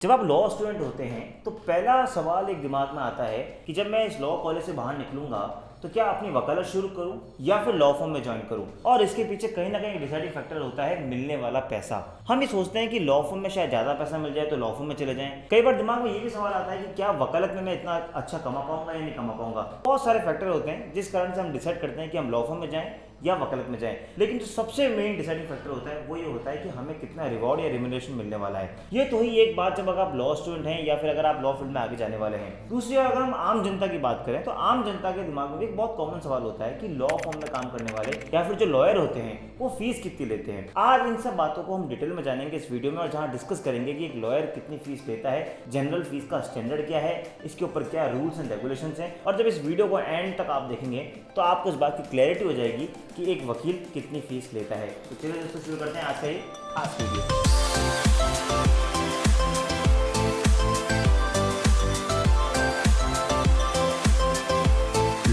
जब आप law student होते हैं तो पहला सवाल एक दिमाग में आता है कि जब मैं इस लॉ कॉलेज से बाहर निकलूंगा तो क्या अपनी वकालत शुरू करूं या फिर लॉ फर्म में ज्वाइन करूं। और इसके पीछे कहीं ना कहीं डिसाइडिंग फैक्टर होता है मिलने वाला पैसा। हम ये सोचते हैं कि लॉ फर्म में शायद ज़्यादा पैसा मिल जाए तो लॉ फर्म में चले जाएं। कई बार दिमाग में ये भी सवाल आता है कि क्या वकालत में मैं इतना अच्छा कमा पाऊंगा या नहीं कमा पाऊंगा। बहुत सारे फैक्टर होते हैं जिस कारण से हम डिसाइड करते हैं कि हम लॉ फर्म में जाएं या वकालत में जाएं। लेकिन जो सबसे मेन डिसाइडिंग फैक्टर होता है वो ये होता है कि हमें कितना रिवॉर्ड या रिम्यूनरेशन मिलने वाला है। ये तो ही एक बात जब अगर आप लॉ स्टूडेंट हैं या फिर अगर आप लॉ फील्ड में आगे जाने वाले हैं। दूसरी ओर अगर हम आम जनता की बात करें तो आम जनता के दिमाग में भी एक बहुत कॉमन सवाल होता है कि लॉ फर्म में काम करने वाले या फिर जो लॉयर होते हैं वो फीस कितनी लेते हैं। आज इन सब बातों को हम डिटेल में जानेंगे इस वीडियो में, और जहां डिस्कस करेंगे कि एक लॉयर कितनी फीस लेता है, जनरल फीस का स्टैंडर्ड क्या है, इसके ऊपर क्या रूल्स एंड रेगुलेशंस हैं। और जब इस वीडियो को एंड तक आप देखेंगे तो आपको इस बात की क्लैरिटी हो जाएगी कि एक वकील कितनी फीस लेता है। तो चलिए दोस्तों शुरू करते हैं आज का ये खास वीडियो।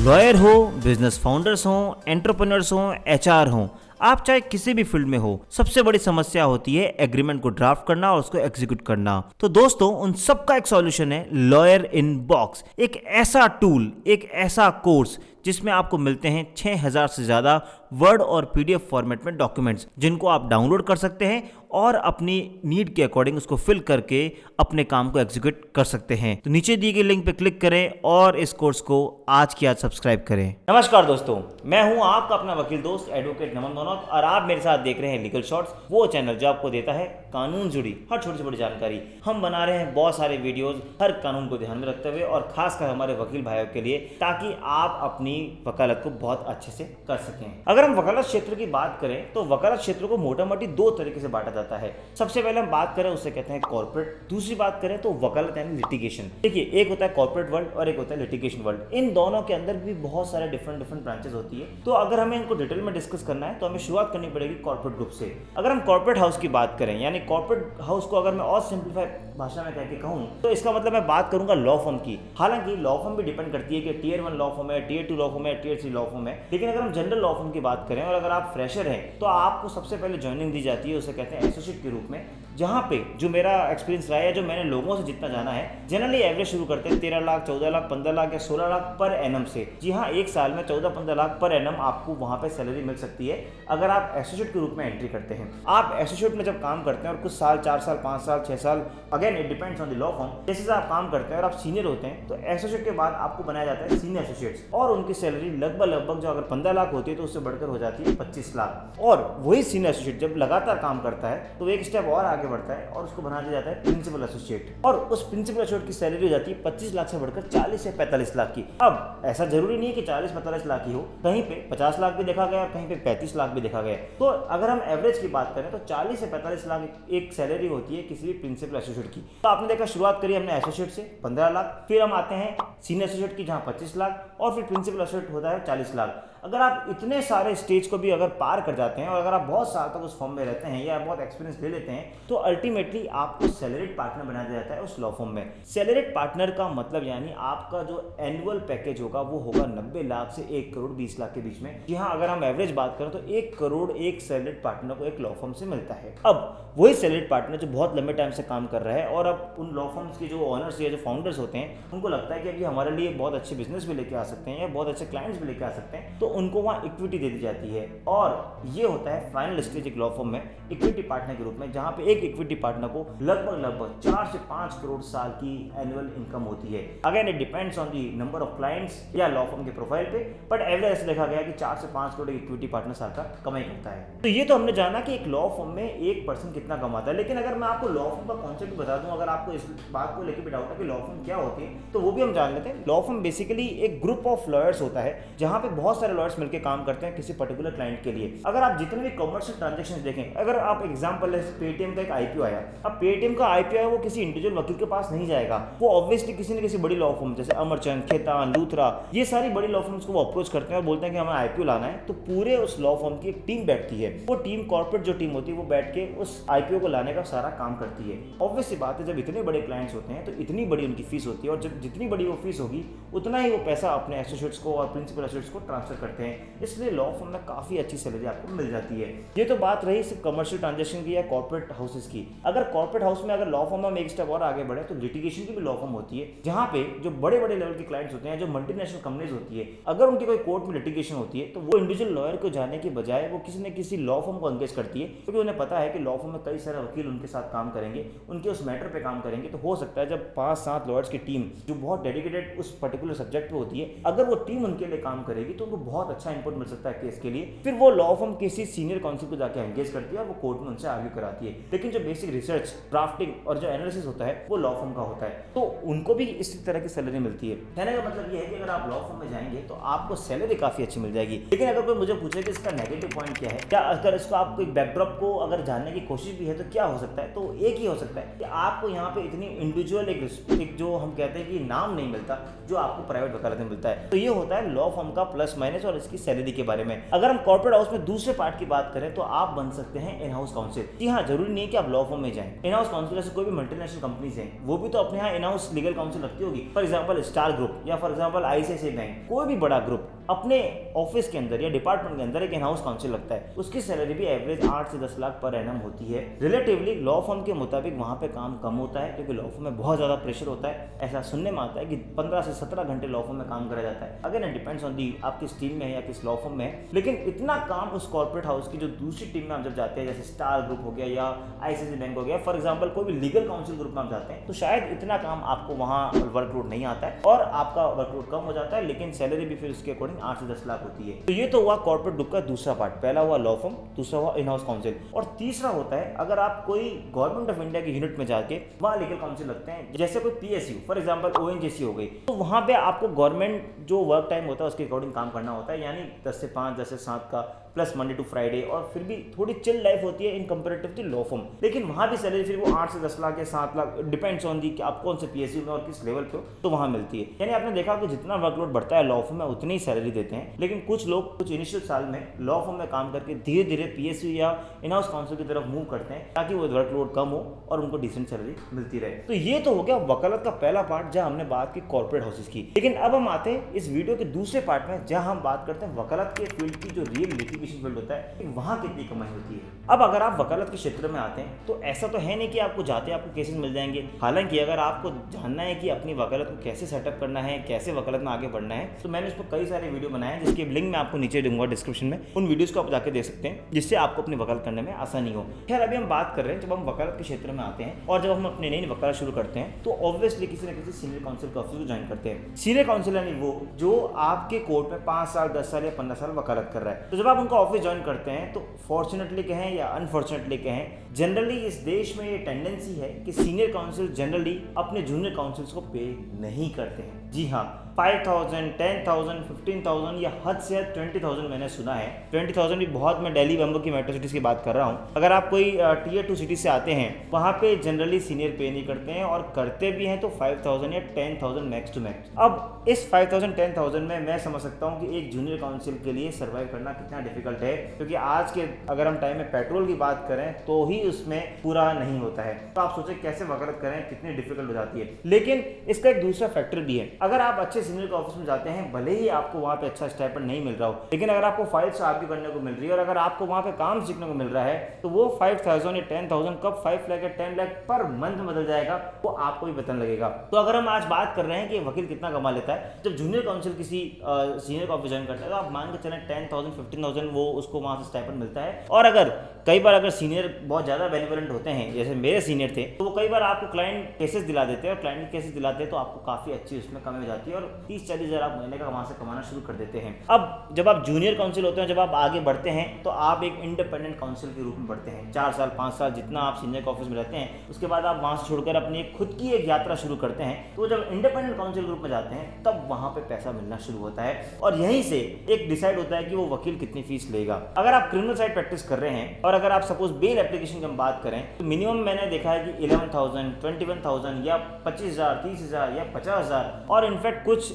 लॉयर हो, बिजनेस फाउंडर्स हो, एंटरप्रेन्योर्स हो, एचआर हो, आप चाहे किसी भी फील्ड में हो, सबसे बड़ी समस्या होती है एग्रीमेंट को ड्राफ्ट करना और उसको एग्जीक्यूट करना। तो दोस्तों उन सब का एक सॉल्यूशन है लॉयर इन बॉक्स। एक ऐसा टूल, एक ऐसा कोर्स जिसमें आपको मिलते हैं 6000 से ज़्यादा वर्ड और पीडीएफ फॉर्मेट में डॉक्यूमेंट्स, जिनको आप डाउनलोड कर सकते हैं और अपनी नीड के अकॉर्डिंग उसको फिल करके अपने काम को एग्जीक्यूट कर सकते हैं। तो नीचे दी गई लिंक पे क्लिक करें और इस कोर्स को आज की आज सब्सक्राइब करें। नमस्कार दोस्तों, मैं हूं आपका अपना वकील दोस्त एडवोकेट नमन मनोत और आप मेरे साथ देख रहे हैं लीगल शॉर्ट्स, वो चैनल जो आपको देता है कानून जुड़ी हर छोटी से बड़ी जानकारी। हम बना रहे हैं बहुत सारे वीडियोज हर कानून को ध्यान में रखते हुए और खासकर हमारे वकील भाइयों के लिए, ताकि आप अपनी वकालत को बहुत अच्छे से कर सकें। अगर हम वकालत क्षेत्र की बात करें तो वकालत क्षेत्र को मोटा मोटी दो तरीके से बांटा जाता है। सबसे पहले हम बात करें उससे कहते हैं कॉर्पोरेट, दूसरी बात करें तो वकालत यानी लिटिगेशन। देखिए, एक होता है कॉर्पोरेट वर्ल्ड और एक होता है लिटिगेशन वर्ल्ड। इन दोनों के अंदर भी बहुत सारे डिफरेंट ब्रांचेस होती है। तो अगर हमें इनको डिटेल में डिस्कस करना है तो हमें शुरुआत करनी पड़ेगी कॉर्पोरेट ग्रुप से। अगर हम कॉर्पोरेट हाउस की बात करें, यानी कॉर्पोरेट हाउस को अगर मैं और सिंप्लीफाई भाषा में कह के कहूँ तो इसका मतलब मैं बात करूंगा लॉ फर्म की। हालांकि लॉ फर्म भी डिपेंड करती है कि टियर 1 लॉ फर्म है, टियर 2 लॉ फर्म है, टियर 3 लॉ फर्म है। लेकिन अगर हम जनरल लॉ फर्म की बात करें और अगर आप फ्रेशर हैं तो आपको सबसे पहले ज्वाइनिंग दी जाती है, उसे कहते हैं एसोसिएट के रूप में। जहाँ पे जो मेरा एक्सपीरियंस रहा है, जो मैंने लोगों से जितना जाना है, जनरली एवरेज शुरू करते हैं 13 लाख, 14 लाख, 15 लाख या 16 लाख पर एनम से। जी हाँ, एक साल में 14-15 लाख पर एनम आपको वहाँ पे सैलरी मिल सकती है अगर आप एसोसिएट के रूप में एंट्री करते हैं। आप एसोसिएट में जब काम करते हैं और कुछ साल, 4 साल, 5 साल, 6 साल, again it depends on the law firm, जैसे से आप काम करते हैं और आप सीनियर होते हैं तो एसोसिएट के बाद आपको बनाया जाता है सीनियर एसोसिएट्स, और उनकी सैलरी लगभग जो अगर 15 लाख होती है तो उससे बढ़कर हो जाती है 25 लाख। और वही सीनियर एसोसिएट जब लगातार काम करता है तो एक स्टेप और आगे बढ़ता है और उसको बना दिया जाता है प्रिंसिपल एसोसिएट, और उस प्रिंसिपल एसोसिएट की सैलरी हो जाती है 25 लाख से बढ़कर 40 से 45 लाख की। अब ऐसा जरूरी नहीं है कि 40-45 लाख की हो, कहीं पे 50 लाख भी देखा गया, कहीं पे 35 लाख भी देखा गया। तो अगर हम एवरेज की बात करें तो 40 से 45 लाख एक सैलरी होती है किसी भी प्रिंसिपल एसोसिएट की। तो आपने देखा, शुरुआत करी हमने एसोसिएट से 15 लाख, फिर हम आते हैं सीनियर एसोसिएट की जहां 25 लाख, और फिर प्रिंसिपल एसोसिएट होता है 40 लाख। अगर आप इतने सारे स्टेज को भी अगर पार कर जाते हैं और अगर आप बहुत साल तक उस फर्म में रहते हैं या बहुत एक्सपीरियंस ले लेते हैं तो अल्टीमेटली आपको सैलरीड पार्टनर बना दिया जाता है उस लॉ फर्म में। सैलरीड पार्टनर का मतलब यानी आपका जो एनुअल पैकेज होगा वो होगा 90 लाख से 1 करोड़ 20 लाख के बीच में। जी हाँ, अगर हम एवरेज बात करें तो 1 करोड़ एक सैलरीड पार्टनर को एक लॉ फर्म से मिलता है। अब वही सैलरीड पार्टनर जो बहुत लंबे टाइम से काम कर रहा है और अब उन लॉ फर्म्स के जो ऑनर्स या जो फाउंडर्स होते हैं उनको लगता है कि अभी हमारे लिए बहुत अच्छे बिजनेस भी लेके आ सकते हैं या बहुत अच्छे क्लाइंट्स भी लेके आ सकते हैं, तो उनको वहाँ इक्विटी दे दी जाती है। और ये होता है फाइनल स्टेज एक लॉ फर्म में इक्विटी पार्टनर के रूप में, जहाँ पे एक इक्विटी पार्टनर को लगभग 4 से 5 करोड़ साल की एनुअल इनकम होती है। Again it depends on the number of clients या लॉ फर्म के प्रोफाइल पे, बट एवरेज ऐसे देखा गया कि 4 से 5 करोड़ इक्विटी पार्टनर साल का कमाई करता है। तो ये तो हमने जाना कि एक लॉ फर्म में एक पर्सन कितना कमाता है। लेकिन अगर मैं आपको लॉ फर्म का कॉन्सेप्ट बता दूं, अगर आपको इस बात को लेकर भी डाउट है कि लॉ फर्म क्या होती है, तो वो भी हम जान लेते हैं। लॉ फर्म बेसिकली एक ग्रुप ऑफ लॉयर्स होता है जहां पे बहुत सारे लॉयर्स मिलकर काम करते हैं किसी पर्टिकुलर क्लाइंट के लिए। अगर आप जितने भी कमर्शियल ट्रांजैक्शंस देखें, अगर आप एग्जांपल है पेटीएम का एक आईपीओ आया, अब पेटीएम का आईपीओ है वो किसी इंडिविजुअल वकील के पास नहीं जाएगा, वो ऑब्वियसली किसी न किसी बड़ी लॉ फर्म जैसे अमरचंद, खेतान, लूथरा, ये सारी बड़ी लॉ फर्म्स को वो अप्रोच करते हैं और बोलते हैं कि हमें आईपीओ लाना है। तो पूरे उस लॉ फर्म की एक टीम बैठती है, वो टीम कॉर्पोरेट जो टीम होती है वो बैठ के उस आईपीओ को लाने का सारा काम करती है। ऑब्वियस सी बात है, जब इतने बड़े क्लाइंट्स होते हैं तो इतनी बड़ी उनकी फीस होती है, और जब जितनी बड़ी वो फीस होगी उतना ही वो पैसा अपने एसोसिएट्स को और प्रिंसिपल एसोसिएट्स को ट्रांसफर कर करते हैं, इसलिए लॉ फर्म में काफ़ी अच्छी सैलरी आपको मिल जाती है। ये तो बात रही सिर्फ कमर्शियल ट्रांजेक्शन की या कॉर्पोरेट हाउसेस की। अगर कॉर्पोरेट हाउस में अगर लॉ फर्म में एक स्टेप और आगे बढ़े तो लिटिगेशन की भी लॉ फर्म होती है, जहाँ पे जो बड़े बड़े लेवल के क्लाइंट्स होते हैं, जो मल्टीनेशनल कंपनीज होती है, अगर उनकी कोई कोर्ट में लिटिगेशन होती है तो वो इंडिविजुअल लॉयर को जाने के बजाय वो किसी न किसी लॉ फर्म को एंगेज करती है, क्योंकि उन्हें पता है कि लॉ फर्म में कई सारे वकील उनके साथ काम करेंगे, उनके उस मैटर पे काम करेंगे। तो हो सकता है जब 5-7 लॉयर्स की टीम जो बहुत डेडिकेटेड उस पर्टिकुलर सब्जेक्ट पे होती है, अगर वो टीम उनके लिए काम करेगी तो उनको बहुत अच्छा इनपुट मिल सकता है केस के लिए। फिर वो लॉ फर्म किसी सीनियर काउंसिल को जाकर एंगेज करती है और वो कोर्ट में उनसे आर्ग्यू कराती है। लेकिन जो बेसिक रिसर्च, ड्राफ्टिंग और जो एनालिसिस होता है वो लॉ फर्म का होता है, तो उनको भी इसी तरह की सैलरी मिलती है। कहने का मतलब ये है कि अगर आप लॉ फर्म में जाएंगे तो आपको सैलरी काफी अच्छी मिल जाएगी। लेकिन अगर कोई मुझे पूछे कि इसका नेगेटिव पॉइंट क्या है, क्या अगर इसको आपको एक बैकड्रॉप को अगर जानने की कोशिश भी है तो क्या हो सकता है, तो एक ही हो सकता है कि आपको यहाँ पे इतनी इंडिविजुअल एक जो हम कहते हैं कि नाम नहीं मिलता जो आपको प्राइवेट वकालत में मिलता है। तो ये होता है लॉ फर्म का प्लस माइनस और इसकी सैलरी के बारे में। अगर हम कॉर्पोरेट हाउस में दूसरे पार्ट की बात करें तो आप बन सकते हैं इन हाउस काउंसिल। जी हाँ, जरूरी नहीं है कि आप लॉ फर्म में जाएं। इन हाउस काउंसिल से कोई भी मल्टीनेशनल कंपनीज हैं, वो भी तो अपने यहाँ इन हाउस लीगल काउंसिल रखती होगी। फॉर एग्जाम्पल स्टार ग्रुप या फॉर एग्जाम्पल ICICI बैंक, कोई भी बड़ा ग्रुप अपने ऑफिस के अंदर या डिपार्टमेंट के अंदर एक इन हाउस काउंसिल लगता है। उसकी सैलरी भी एवरेज 8 से 10 लाख पर एनम होती है। रिलेटिवली लॉ फर्म के मुताबिक वहाँ पे काम कम होता है, क्योंकि लॉ फर्म में बहुत ज़्यादा प्रेशर होता है। ऐसा सुनने में आता है कि 15 से 17 घंटे लॉ फर्म में काम करा जाता है। Again it depends on the आप किस टीम में है या किस लॉ फर्म में है। लेकिन इतना काम उस कॉर्पोरेट हाउस की जो दूसरी टीम में आप जब जाते हैं, जैसे स्टार ग्रुप हो गया या ICICI बैंक हो गया, फॉर एग्जाम्पल कोई भी लीगल काउंसिल ग्रुप में आप जाते हैं, तो शायद इतना काम आपको वहाँ वर्कलोड नहीं आता है और आपका वर्कलोड कम हो जाता है, लेकिन सैलरी भी फिर उसके अकॉर्डिंग 8 से 10 लाख होती है। तो ये तो हुआ कॉर्पोरेट ग्रुप का दूसरा पार्ट। पहला हुआ लॉ फर्म, दूसरा हुआ इन हाउस काउंसिल, और तीसरा होता है अगर आप कोई गवर्नमेंट ऑफ इंडिया की यूनिट में जाके वहाँ लीगल काउंसिल लगते हैं, जैसे कोई PSU फॉर एग्जाम्पल ONGC हो गई, तो वहाँ पे आपको गवर्नमेंट जो वर्क टाइम होता है उसके अकॉर्डिंग काम करना होता है, यानी 10 से 5, 10 से 7 का, प्लस मंडे टू फ्राइडे, और फिर भी थोड़ी चिल लाइफ होती है इन कंपेरेटिव टू लॉ फर्म। लेकिन वहाँ भी सैलरी फिर वो 8 से 10 लाख या 7 लाख, डिपेंड्स ऑन दी कि आप कौन से PSU में और किस लेवल पे हो, तो वहाँ मिलती है। यानी आपने देखा कि जितना वर्कलोड बढ़ता है लॉ फर्म में उतनी ही सैलरी देते हैं। लेकिन कुछ लोग कुछ इनिशियल साल में लॉ फर्म में काम करके धीरे धीरे PSU या इन हाउस काउंसिल की तरफ मूव करते हैं, ताकि वो वर्कलोड कम हो और उनको डिसेंट सैलरी मिलती रहे। तो ये तो हो गया वकालत का पहला पार्ट, जहाँ हमने बात की कॉर्पोरेट हाउसेस की। लेकिन अब हम आते हैं इस वीडियो के दूसरे पार्ट में, जहाँ हम बात करते हैं वकालत के फील्ड की, जो रियल लिटिगेशन फील्ड होता है, वहाँ कितनी कमाई होती है। अब अगर आप वकालत के क्षेत्र में आते हैं तो ऐसा तो है नहीं कि आपको जाते आपको केसेस मिल जाएंगे। हालांकि अगर आपको जानना है कि अपनी वकालत को कैसे सेटअप करना है, कैसे वकालत में आगे बढ़ना है, तो मैंने इस पर कई सारे वीडियो बनाए हैं, जिसके लिंक मैं आपको नीचे दूंगा डिस्क्रिप्शन में। उन वीडियोस को आप जाके देख सकते हैं, जिससे आपको अपनी वकालत करने में आसानी हो। खैर, अभी हम बात कर रहे हैं जब हम वकालत के क्षेत्र में आते हैं और जब हम अपनी नई वकालत शुरू करते हैं, तो ऑब्वियसली किसी न किसी सीनियर काउंसिल के ऑफिस को ज्वाइन करते हैं। सीनियर काउंसिल यानी वो जो आपके कोर्ट में 5 साल, 10 साल या 15 साल वकालत कर रहा है। तो जब आप उनका ऑफिस ज्वाइन करते हैं तो फॉर्चुनेटली कहें या अनफॉर्चुनेटली कहें, जनरली इस देश में ये टेंडेंसी है कि सीनियर काउंसिल जनरली अपने जूनियर काउंसिल्स को पे नहीं करते हैं। जी हाँ, 5,000, 10,000, 15,000 या हद से हद 20,000 मैंने सुना है। 20,000 भी बहुत, मैं दिल्ली, बम्बई की मेट्रो सिटीज़ की बात कर रहा हूँ। अगर आप कोई Tier 2 सिटी से आते हैं, वहाँ पे जनरली सीनियर पे नहीं करते हैं, और करते भी हैं तो 5,000 या 10,000 मैक्स टू मैक्स। अब इस 5,000, 10,000 में मैं समझ सकता हूँ कि एक जूनियर काउंसिल के लिए सर्वाइव करना कितना डिफिकल्ट है, क्योंकि आज के अगर हम टाइम में पेट्रोल की बात करें तो ही उसमें पूरा नहीं होता है। तो आप सोचें कैसे वकालत करें, कितनी डिफिकल्ट हो जाती है। लेकिन इसका एक दूसरा फैक्टर भी है। अगर आप अच्छे सीनियर के ऑफिस में जाते हैं, भले ही आपको वहाँ पे अच्छा स्टाइपेंड नहीं मिल रहा हो, लेकिन अगर आपको फाइल्स आर्ग्यू करने को मिल रही है और अगर आपको वहाँ पे काम सीखने को मिल रहा है, तो वो 5,000 या 10,000 कब 5 लाख या 10 लाख पर मंथ बदल जाएगा, वो आपको भी पता लगेगा। तो अगर हम आज बात कर रहे हैं कि वकील कितना कमा लेता है, जब जूनियर काउंसिल किसी सीनियर का ऑफिस ज्वाइन करता है, तो आप मान के चलें 10,000, 15,000 वो उसको वहाँ से स्टाइपेंड मिलता है। और अगर कई बार अगर सीनियर बहुत ज़्यादा बेनिवोलेंट होते हैं, जैसे मेरे सीनियर थे, तो वो कई बार आपको क्लाइंट केसेस दिला देते हैं, और क्लाइंट केसेस दिलाते हैं तो आपको काफ़ी अच्छी उसमें कमी हो जाती है, और 30-40 हज़ार आप महीने का वहाँ से कमाना शुरू कर देते हैं। अब जब आप जूनियर काउंसिल होते हैं, जब आप आगे बढ़ते हैं, तो आप एक इंडिपेंडेंट काउंसिल के रूप में बढ़ते हैं। 4 साल, 5 साल जितना आप सीनियर के ऑफिस में रहते हैं, उसके बाद आप वहाँ से छोड़कर अपनी खुद की एक यात्रा शुरू करते हैं। तो जब इंडिपेंडेंट काउंसिल ग्रुप में जाते हैं, तब वहाँ पे पैसा मिलना शुरू होता है, और यहीं से एक डिसाइड होता है कि वो वकील कितनी फीस फीस लेगा। अगर आप क्रिमिनल साइड प्रैक्टिस कर रहे हैं और अगर आप सपोज बेल एप्लीकेशन की हम बात करें तो मिनिमम मैंने देखा है कि 11,000, 21,000 या 25,000, 30,000 या 50,000 और इनफैक्ट कुछ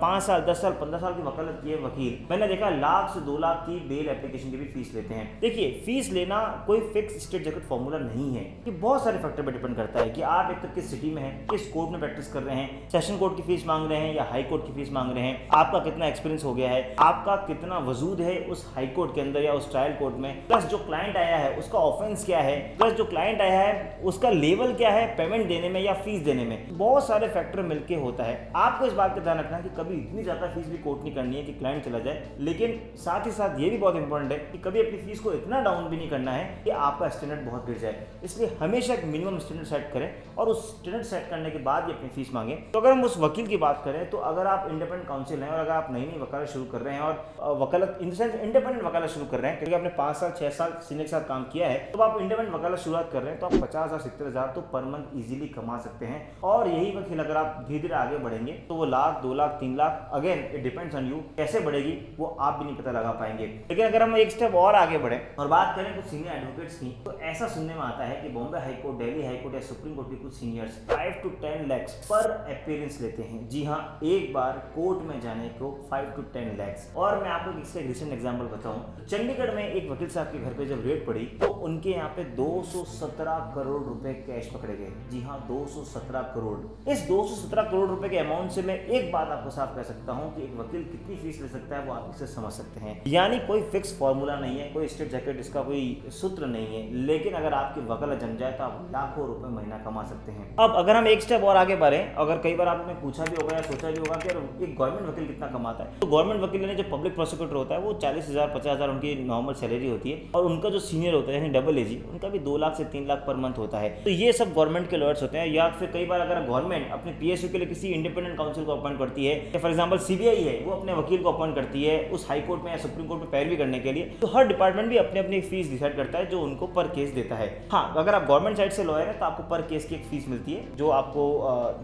5 साल, 10 साल, 15 साल की वकालत किए वकील मैंने देखा लाख से 2 लाख की बेल एप्लीकेशन की भी फीस लेते हैं। देखिए, फीस लेना कोई फिक्स स्ट्रेट जैकेट फॉर्मूला नहीं है, ये बहुत सारे फैक्टर पर डिपेंड करता है कि आप एक तो किस सिटी में हैं, किस कोर्ट में प्रैक्टिस कर रहे हैं, सेशन कोर्ट की फीस मांग रहे हैं या हाई कोर्ट की फीस मांग रहे हैं, आपका कितना एक्सपीरियंस हो गया है, आपका कितना वजूद है उस हाई कोर्ट के अंदर या उस ट्रायल कोर्ट में, प्लस जो क्लाइंट आया है उसका ऑफेंस क्या है, प्लस जो क्लाइंट आया है उसका लेवल क्या है पेमेंट देने में या फीस देने में। बहुत सारे फैक्टर मिलके होता है। आपको इस बात का ध्यान रखना है कि कभी इतनी ज्यादा फीस भी कोर्ट नहीं करनी है कि क्लाइंट चला जाए, लेकिन साथ ही साथ ये भी बहुत इंपॉर्टेंट है कि कभी अपनी फीस को इतना डाउन भी नहीं करना है कि आपका स्टैंडर्ड बहुत गिर जाए। इसलिए हमेशा एक मिनिमम स्टैंडर्ड सेट करें और उस स्टैंडर्ड सेट करने के बाद ही अपनी फीस मांगे। तो अगर हम उस वकील की बात करें तो अगर आप इंडिपेंडेंट काउंसिल हैं और अगर आप नई नई वकालत शुरू कर रहे हैं और वकालत इन सेंस इंडिपेंडेंट वकालत शुरू कर रहे हैं क्योंकि आपने 5 साल 6 साल सीनियर के साथ काम किया है, तो आप इंडिपेंडेंट वकालत शुरुआत कर रहे हैं तो आप 50,000 70,000 तो पर मंथ इजीली कमा सकते हैं। और यही वकील अगर आप धीरे धीरे आगे बढ़ेंगे तो वो lakh, 2 lakh, 3 lakh, again it depends on you, कैसे बढ़ेगी वो आप भी नहीं पता लगा पाएंगे। लेकिन अगर हम एक स्टेप और आगे बढ़े और बात करें कुछ सीनियर एडवोकेट्स की, तो ऐसा सुनने में आता है कि Bombay high court, Delhi high court या सुप्रीम कोर्ट के कुछ सीनियर्स 5 to 10 लाख पर अपीयरेंस लेते हैं। जी हाँ, एक बार कोर्ट में जाने को 5 to 10 लाख। और मैं आपको इसका एक रिसेंट एग्जांपल बताऊं, चंडीगढ़ में एक वकील साहब के घर पे जब रेड पड़ी तो उनके यहाँ पे 217 करोड़ रुपए कैश पकड़े गए। जी हाँ, 217 करोड़। इस 217 करोड़ रुपए के अमाउंट से मैं एक बात आपको साफ कह सकता हूं कि एक वकील कितनी फीस ले सकता है वो आप इससे समझ सकते हैं। यानी कोई फिक्स फॉर्मूला नहीं है, कोई स्ट्रेट जैकेट, इसका कोई सूत्र नहीं है, लेकिन अगर आपकी वकालत जम जाए तो आप लाखों रुपए महीना कमा सकते हैं। अब अगर हम एक स्टेप और आगे बढ़े, अगर कई बार आपने पूछा भी होगा या सोचा भी होगा कि एक गवर्नमेंट वकील कितना कमाता है, तो गवर्नमेंट वकील ने जो पब्लिक प्रोसिक्यूटर होता है वो 40,000 50,000 उनकी नॉर्मल सैलरी होती है और उनका जो सीनियर होता है यानी डबल एजी, उनका भी 2 लाख से 3 लाख पर मंथ होता है। तो ये सब गवर्नमेंट के लॉयर्स होते हैं। या फिर कई बार अगर गवर्नमेंट अपने पीएसयू के लिए किसी इंडिपेंडेंट काउंसिल को अपॉइंट करती है, या फॉर एग्जांपल सीबीआई है वो अपने वकील को अपॉइंट करती है उस हाई कोर्ट में या सुप्रीम कोर्ट में पैरवी करने के लिए, तो हर डिपार्टमेंट भी अपनी अपनी फीस डिसाइड करता है जो उनको पर केस देता है। हाँ, अगर आप गवर्नमेंट साइड से लॉयर है तो आपको पर केस की एक फीस मिलती है जो आपको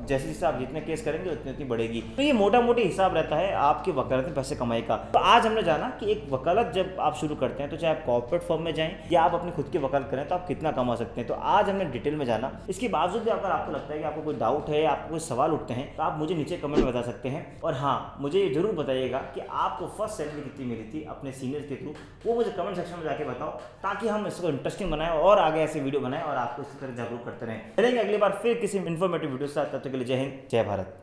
जैसे जैसे आप जितने केस करेंगे उतनी उतनी बढ़ेगी। तो ये मोटा मोटी हिसाब रहता है आपकी वकालत में पैसे कमाई का। तो आज हमने जाना कि एक वकालत जब आप शुरू करते हैं तो चाहे आप कॉर्पोरेट फर्म में जाएं या आप अपनी खुद की वकालत करें तो आप कितना कमा सकते हैं। तो आज हमने डिटेल में जाना। इसके बावजूद भी अगर आपको लगता है कि आपको कोई डाउट है, आपको कोई सवाल उठते हैं, तो आप मुझे नीचे कमेंट में बता सकते हैं। और हाँ, मुझे ये जरूर बताइएगा कि आपको फर्स्ट सैलरी कितनी मिली थी अपने सीनियर के थ्रू, वो मुझे कमेंट सेक्शन में जाके बताओ ताकि हम इसको इंटरेस्टिंग बनाएं और आगे ऐसे वीडियो बनाएं और आपको इसी तरह जागरूक करते रहें। चलेंगे अगली बार फिर किसी इन्फॉर्मेटिव वीडियो के साथ। तब तक के लिए जय हिंद, जय भारत।